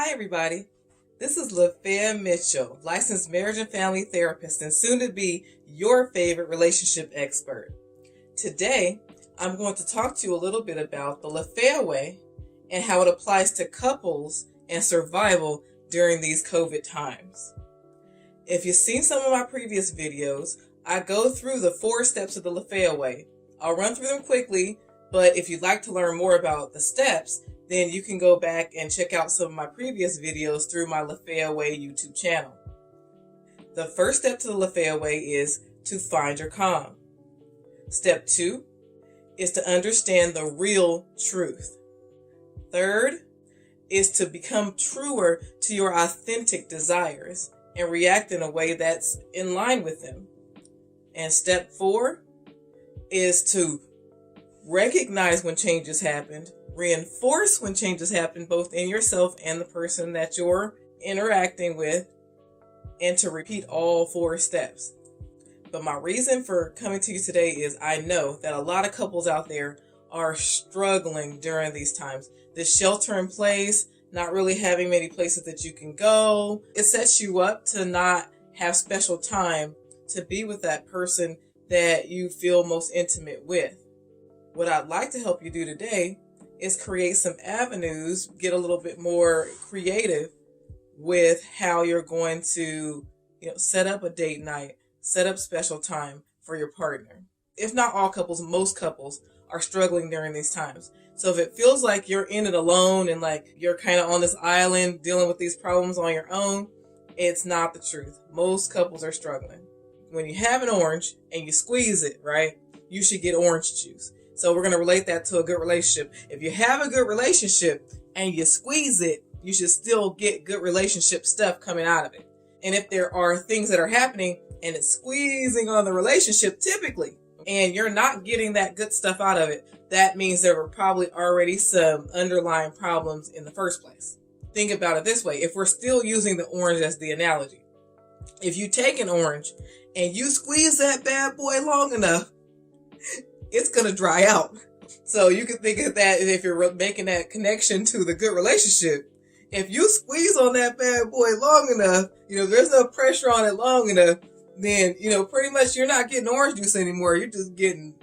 Hi, everybody. This is Lafaya Mitchell, licensed marriage and family therapist, and soon to be your favorite relationship expert. Today, I'm going to talk to you a little bit about the Lafaya Way and how it applies to couples and survival during these COVID times. If you've seen some of my previous videos, I go through the 4 steps of the Lafaya Way. I'll run through them quickly, but if you'd like to learn more about the steps, then you can go back and check out some of my previous videos through my Lafaya Way YouTube channel. The first step to the Lafaya Way is to find your calm. Step 2 is to understand the real truth. Third is to become truer to your authentic desires and react in a way that's in line with them. And step 4 is to recognize when changes happened, reinforce when changes happen, both in yourself and the person that you're interacting with, and to repeat all 4 steps. But my reason for coming to you today is I know that a lot of couples out there are struggling during these times. The shelter in place, not really having many places that you can go, it sets you up to not have special time to be with that person that you feel most intimate with. What I'd like to help you do today is create some avenues, get a little bit more creative with how you're going to, set up a date night, set up special time for your partner. If not all couples, most couples are struggling during these times. So if it feels like you're in it alone and like you're kind of on this island dealing with these problems on your own, it's not the truth. Most couples are struggling. When you have an orange and you squeeze it, right, you should get orange juice. So we're going to relate that to a good relationship. If you have a good relationship and you squeeze it, you should still get good relationship stuff coming out of it. And if there are things that are happening and it's squeezing on the relationship typically, and you're not getting that good stuff out of it, that means there were probably already some underlying problems in the first place. Think about it this way. If we're still using the orange as the analogy, if you take an orange and you squeeze that bad boy long enough, it's going to dry out. So you can think of that if you're making that connection to the good relationship. If you squeeze on that bad boy long enough, there's no pressure on it long enough, then, pretty much you're not getting orange juice anymore. You're just getting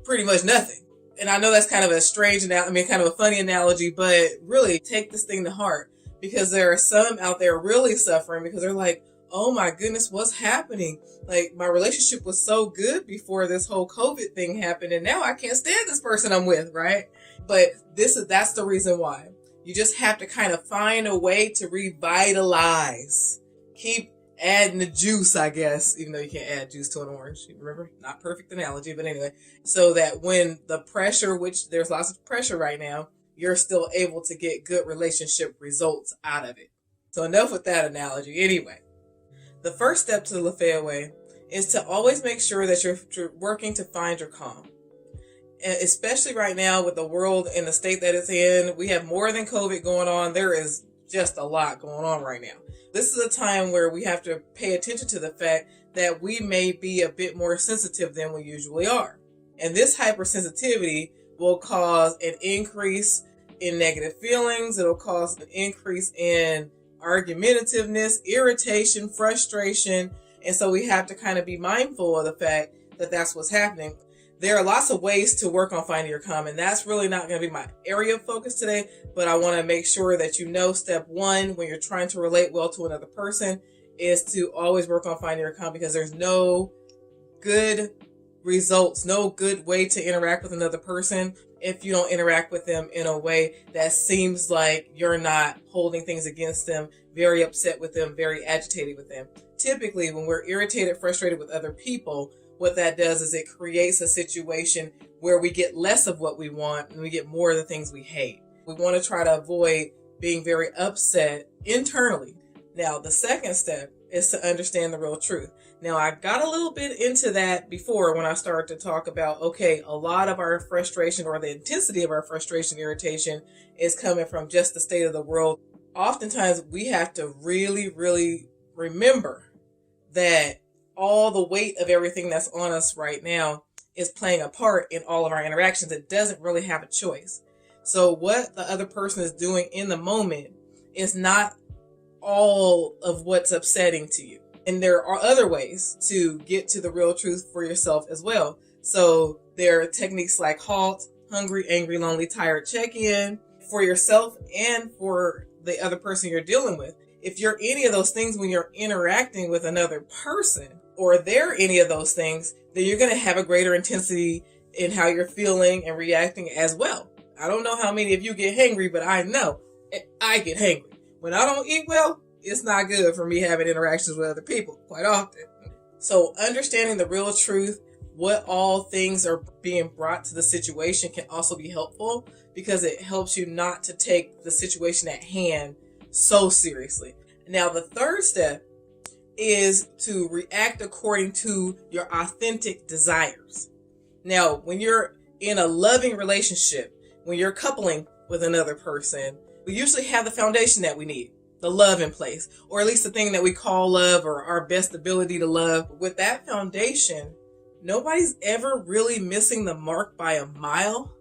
pretty much nothing. And I know that's kind of a strange, kind of a funny analogy, but really take this thing to heart, because there are some out there really suffering because they're like, oh my goodness, what's happening? Like, my relationship was so good before this whole COVID thing happened, and now I can't stand this person I'm with, right? But that's the reason why. You just have to kind of find a way to revitalize. Keep adding the juice, I guess, even though you can't add juice to an orange. Remember, not perfect analogy, but anyway. So that when the pressure, which there's lots of pressure right now, you're still able to get good relationship results out of it. So enough with that analogy. Anyway. The first step to the Lafaya Way is to always make sure that you're working to find your calm. And especially right now with the world in the state that it's in, we have more than COVID going on. There is just a lot going on right now. This is a time where we have to pay attention to the fact that we may be a bit more sensitive than we usually are. And this hypersensitivity will cause an increase in negative feelings. It'll cause an increase in argumentativeness, irritation, frustration. And so we have to kind of be mindful of the fact that that's what's happening. There are lots of ways to work on finding your calm, and that's really not going to be my area of focus today, but I want to make sure that step 1, when you're trying to relate well to another person, is to always work on finding your calm, because there's no good results, no good way to interact with another person if you don't interact with them in a way that seems like you're not holding things against them, very upset with them, very agitated with them. Typically, when we're irritated, frustrated with other people, what that does is it creates a situation where we get less of what we want and we get more of the things we hate. We want to try to avoid being very upset internally. Now, the second step is to understand the real truth. Now, I got a little bit into that before when I started to talk about, a lot of our frustration, or the intensity of our frustration, irritation, is coming from just the state of the world. Oftentimes, we have to really, really remember that all the weight of everything that's on us right now is playing a part in all of our interactions. It doesn't really have a choice. So what the other person is doing in the moment is not all of what's upsetting to you. And there are other ways to get to the real truth for yourself as well. So there are techniques like HALT, hungry, angry, lonely, tired check-in for yourself and for the other person you're dealing with. If you're any of those things when you're interacting with another person, or they're any of those things, then you're going to have a greater intensity in how you're feeling and reacting as well. I don't know how many of you get hangry, but I know I get hangry. When I don't eat well, it's not good for me having interactions with other people quite often. So understanding the real truth, what all things are being brought to the situation, can also be helpful because it helps you not to take the situation at hand so seriously. Now, the third step is to react according to your authentic desires. Now, when you're in a loving relationship, when you're coupling with another person, we usually have the foundation that we need, the love in place, or at least the thing that we call love or our best ability to love. With that foundation, nobody's ever really missing the mark by a mile.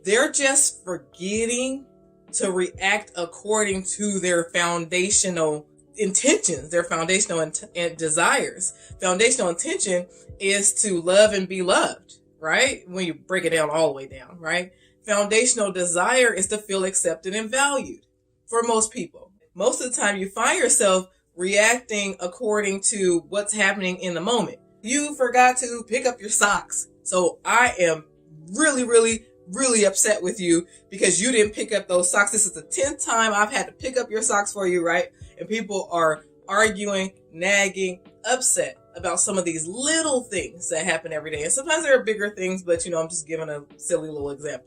They're just forgetting to react according to their foundational intentions, their foundational desires. Foundational intention is to love and be loved, right? When you break it down all the way down, right? Foundational desire is to feel accepted and valued for most people. Most of the time you find yourself reacting according to what's happening in the moment. You forgot to pick up your socks. So I am really upset with you because you didn't pick up those socks. This is the 10th time I've had to pick up your socks for you, right? And people are arguing, nagging, upset about some of these little things that happen every day. And sometimes there are bigger things, but I'm just giving a silly little example.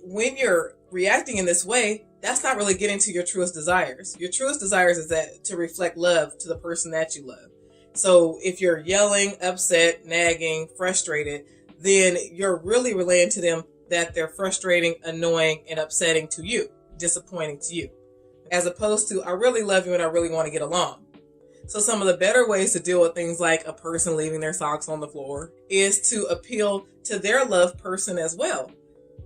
When you're reacting in this way, that's not really getting to your truest desires. Your truest desires is that to reflect love to the person that you love. So if you're yelling, upset, nagging, frustrated, then you're really relaying to them that they're frustrating, annoying, and upsetting to you, disappointing to you, as opposed to, I really love you and I really want to get along. So some of the better ways to deal with things like a person leaving their socks on the floor is to appeal to their loved person as well.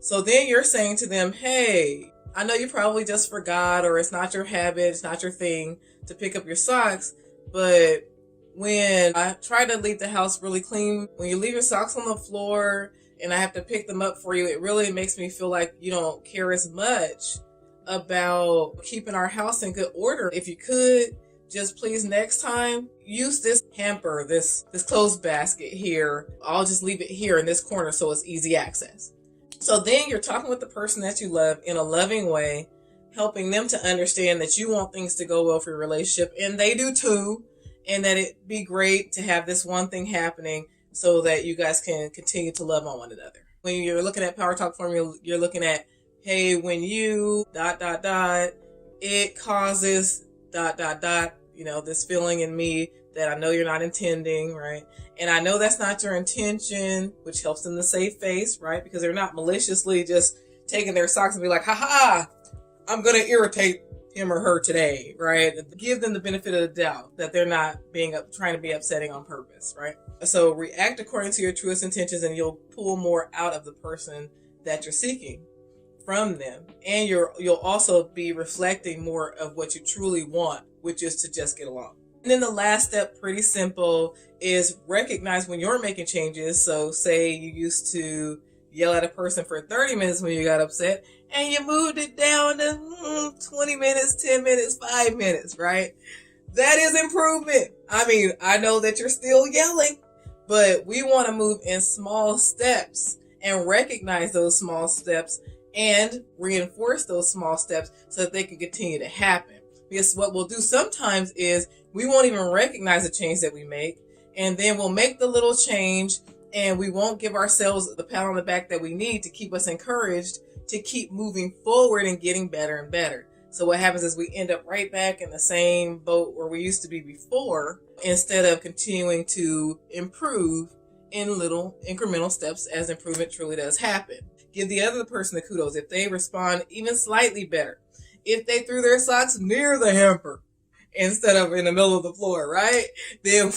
So then you're saying to them, hey, I know you probably just forgot, or it's not your habit, it's not your thing to pick up your socks, but when I try to leave the house really clean, when you leave your socks on the floor and I have to pick them up for you, it really makes me feel like you don't care as much about keeping our house in good order. If you could, just please next time use this hamper, this clothes basket here. I'll just leave it here in this corner so it's easy access. So then you're talking with the person that you love in a loving way, helping them to understand that you want things to go well for your relationship, and they do too, and that it'd be great to have this one thing happening so that you guys can continue to love on one another. When you're looking at Power Talk formula, you're looking at, hey, when you ... it causes ... this feeling in me that I know you're not intending, right? And I know that's not your intention, which helps them to save face, right? Because they're not maliciously just taking their socks and be like, ha, I'm going to irritate him or her today, right? Give them the benefit of the doubt that they're not trying to be upsetting on purpose, right? So react according to your truest intentions and you'll pull more out of the person that you're seeking from them. And you'll also be reflecting more of what you truly want, which is to just get along. And then the last step, pretty simple, is recognize when you're making changes. So say you used to yell at a person for 30 minutes when you got upset and you moved it down to 20 minutes, 10 minutes, 5 minutes, right? That is improvement. I mean, I know that you're still yelling, but we want to move in small steps and recognize those small steps and reinforce those small steps so that they can continue to happen. Because what we'll do sometimes is we won't even recognize the change that we make, and then we'll make the little change and we won't give ourselves the pat on the back that we need to keep us encouraged to keep moving forward and getting better and better. So what happens is we end up right back in the same boat where we used to be before, instead of continuing to improve in little incremental steps as improvement truly does happen. Give the other person the kudos if they respond even slightly better. If they threw their socks near the hamper instead of in the middle of the floor, right? Then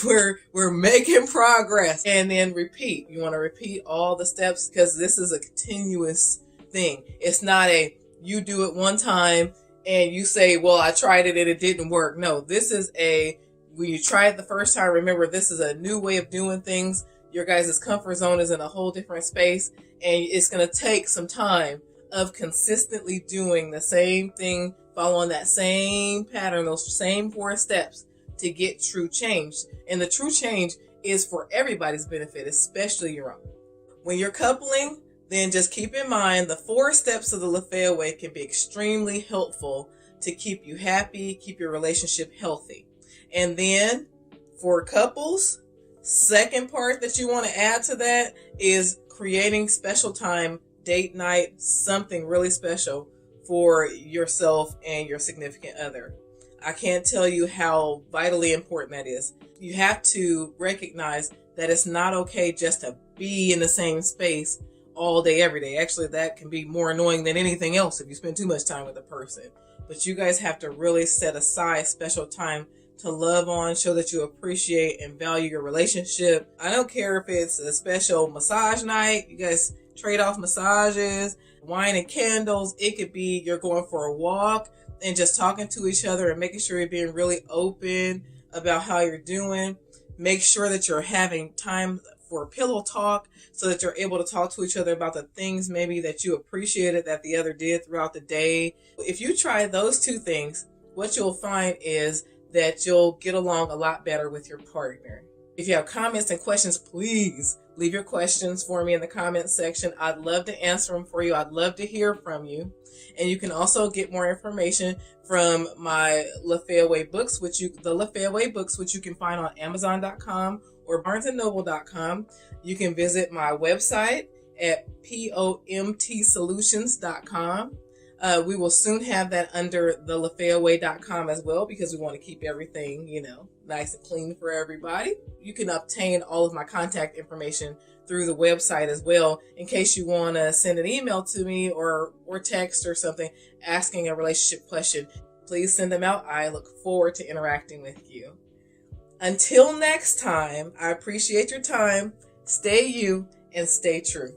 we're making progress. And then repeat. You want to repeat all the steps because this is a continuous thing. It's not you do it one time and you say, well, I tried it and it didn't work. No, when you try it the first time, remember this is a new way of doing things. Your guys' comfort zone is in a whole different space, and it's going to take some time of consistently doing the same thing, following that same pattern, those same 4 steps to get true change. And the true change is for everybody's benefit, especially your own. When you're coupling, then just keep in mind the 4 steps of the Lafaya Way can be extremely helpful to keep you happy, keep your relationship healthy. And then for couples, second part that you want to add to that is creating special time, date night, something really special for yourself and your significant other. I can't tell you how vitally important that is. You have to recognize that it's not okay just to be in the same space all day, every day. Actually, that can be more annoying than anything else if you spend too much time with a person. But you guys have to really set aside special time to love on, show that you appreciate and value your relationship. I don't care if it's a special massage night, you guys trade off massages, wine and candles. It could be you're going for a walk and just talking to each other and making sure you're being really open about how you're doing. Make sure that you're having time for pillow talk so that you're able to talk to each other about the things maybe that you appreciated that the other did throughout the day. If you try those 2 things, what you'll find is that you'll get along a lot better with your partner. If you have comments and questions, please leave your questions for me in the comments section. I'd love to answer them for you. I'd love to hear from you. And you can also get more information from my Lafaya Way books, the Lafaya Way books, which you can find on Amazon.com or BarnesandNoble.com. You can visit my website at pomtsolutions.com. We will soon have that under the LafayaWay.com as well, because we want to keep everything, nice and clean for everybody. You can obtain all of my contact information through the website as well, in case you want to send an email to me or text or something asking a relationship question. Please send them out. I look forward to interacting with you. Until next time, I appreciate your time. Stay you and stay true.